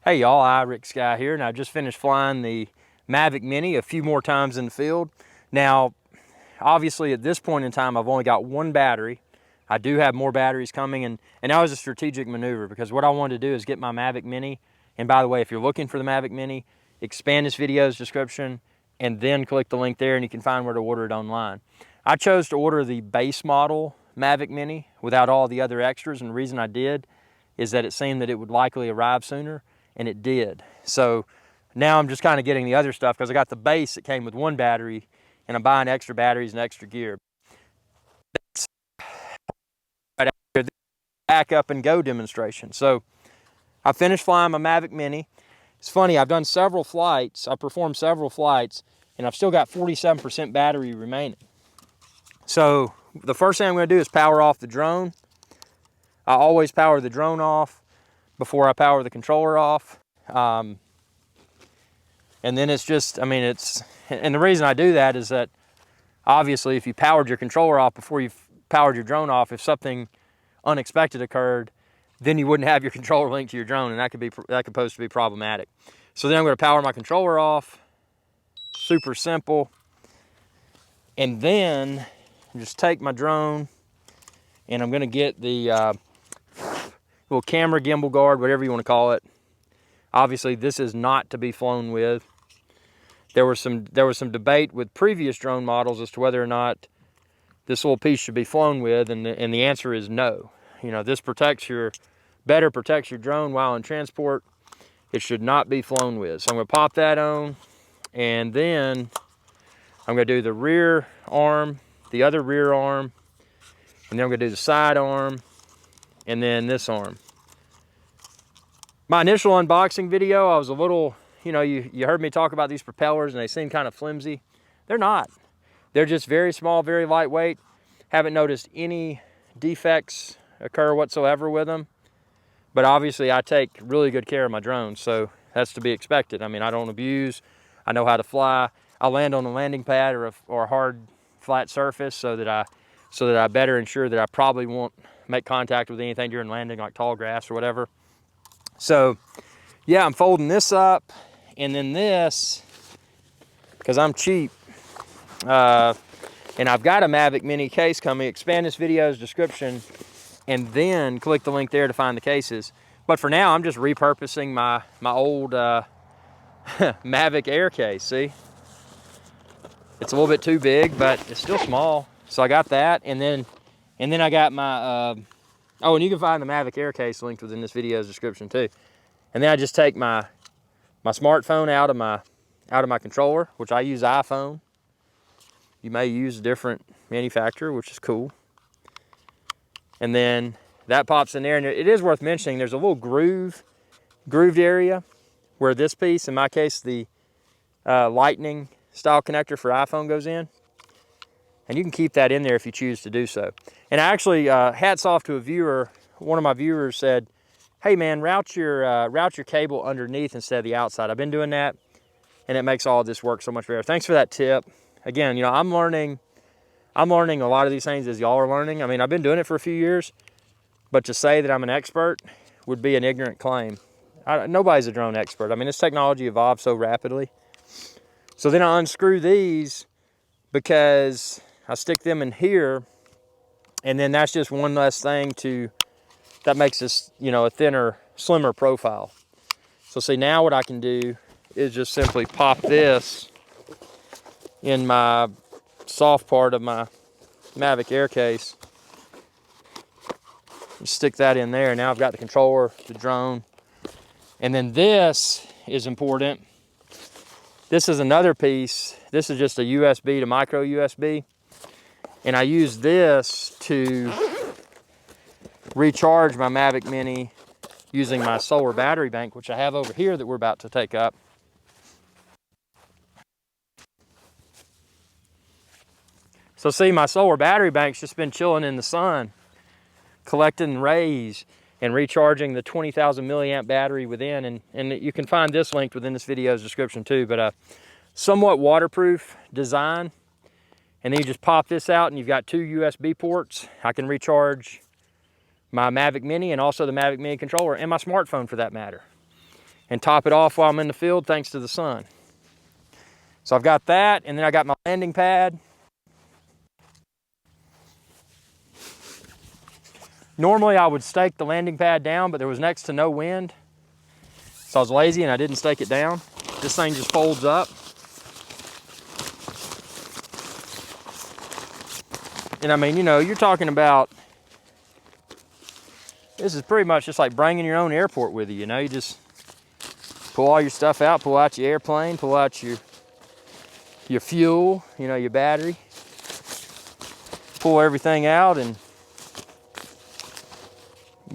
Hey y'all, Rick Sky here, and I just finished flying the Mavic Mini a few more times in the field. Now, obviously at this point in time, I've only got one battery. I do have more batteries coming, and that was a strategic maneuver because what I wanted to do is get my Mavic Mini. And by the way, if you're looking for the Mavic Mini, expand this video's description and then click the link there and you can find where to order it online. I chose to order the base model Mavic Mini without all the other extras, and the reason I did is that it seemed that it would likely arrive sooner, and it did. So now I'm just kind of getting the other stuff because I got the base that came with one battery, and I'm buying extra batteries and extra gear. That's right after the back up and go demonstration. So I finished flying my Mavic Mini. It's funny, I've done several flights, I performed several flights, and I've still got 47% battery remaining. So the first thing I'm going to do is power off the drone. I always power the drone off before I power the controller off. And then it's just, and the reason I do that is that obviously if you powered your controller off before you've powered your drone off, if something unexpected occurred, then you wouldn't have your controller linked to your drone, and that could pose to be problematic. So then I'm going to power my controller off, super simple. And then just take my drone and I'm going to get the little camera gimbal guard, whatever you want to call it. Obviously, this is not to be flown with. There was some debate with previous drone models as to whether or not this little piece should be flown with, and the answer is no. You know, this better protects your drone while in transport. It should not be flown with. So I'm going to pop that on, and then I'm going to do the rear arm, the other rear arm, and then I'm going to do the side arm, and then this arm. My initial unboxing video, I was a little, you heard me talk about these propellers and they seem kind of flimsy. They're not. They're just very small, very lightweight. Haven't noticed any defects occur whatsoever with them. But obviously I take really good care of my drones, so that's to be expected. I mean, I don't abuse. I know how to fly. I land on a landing pad or a hard, flat surface so that I better ensure that I probably won't make contact with anything during landing, like tall grass or whatever. So yeah, I'm folding this up, and then this, because I'm cheap, and I've got a Mavic Mini case coming. Expand this video's description and then click the link there to find the cases. But for now, I'm just repurposing my old Mavic Air case. See, it's a little bit too big, but it's still small. So I got that, and then I got my oh, and you can find the Mavic Air case linked within this video's description too. And then I just take my smartphone out of my controller, which I use iPhone. You may use a different manufacturer, which is cool. And then that pops in there, and it is worth mentioning there's a little grooved area where this piece, in my case the lightning style connector for iPhone, goes in. And you can keep that in there if you choose to do so. And actually, hats off to a viewer. One of my viewers said, hey man, route your cable underneath instead of the outside. I've been doing that, and it makes all of this work so much better. Thanks for that tip. Again, I'm learning a lot of these things as y'all are learning. I mean, I've been doing it for a few years, but to say that I'm an expert would be an ignorant claim. Nobody's a drone expert. I mean, this technology evolves so rapidly. So then I unscrew these because I stick them in here, and then that's just one less thing that makes this, a thinner, slimmer profile. So see, now what I can do is just simply pop this in my soft part of my Mavic Air case. Just stick that in there. Now I've got the controller, the drone, and then this is important. This is another piece. This is just a USB to micro USB. And I use this to recharge my Mavic Mini using my solar battery bank, which I have over here that we're about to take up. So see, my solar battery bank's just been chilling in the sun, collecting rays and recharging the 20,000 milliamp battery within. And you can find this linked within this video's description too, but a somewhat waterproof design. And then you just pop this out and you've got two USB ports. I can recharge my Mavic Mini and also the Mavic Mini controller and my smartphone for that matter. and top it off while I'm in the field thanks to the sun. So I've got that, and then I got my landing pad. Normally I would stake the landing pad down, but there was next to no wind. So I was lazy and I didn't stake it down. This thing just folds up. And I mean, you know, you're talking about, this is pretty much just like bringing your own airport with you, you know? You just pull all your stuff out, pull out your airplane, pull out your fuel, you know, your battery. Pull everything out and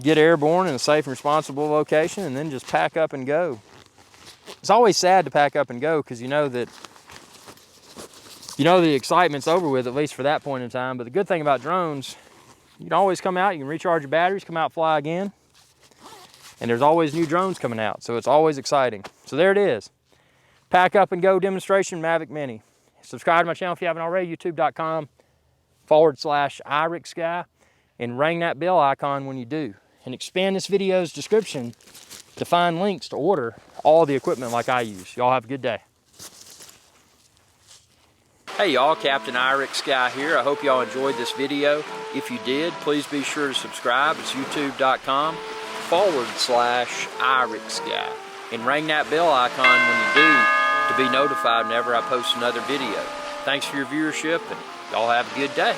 get airborne in a safe and responsible location, and then just pack up and go. It's always sad to pack up and go because you know that the excitement's over with, at least for that point in time. But the good thing about drones, you can always come out, you can recharge your batteries, come out, fly again. And there's always new drones coming out, so it's always exciting. So there it is. Pack up and go demonstration Mavic Mini. Subscribe to my channel if you haven't already, youtube.com/IRIXGuy, and ring that bell icon when you do. And expand this video's description to find links to order all the equipment like I use. Y'all have a good day. Hey y'all, Captain IRIXGuy here. I hope y'all enjoyed this video. If you did, please be sure to subscribe. It's youtube.com/IRIXGuy. And ring that bell icon when you do to be notified whenever I post another video. Thanks for your viewership, and y'all have a good day.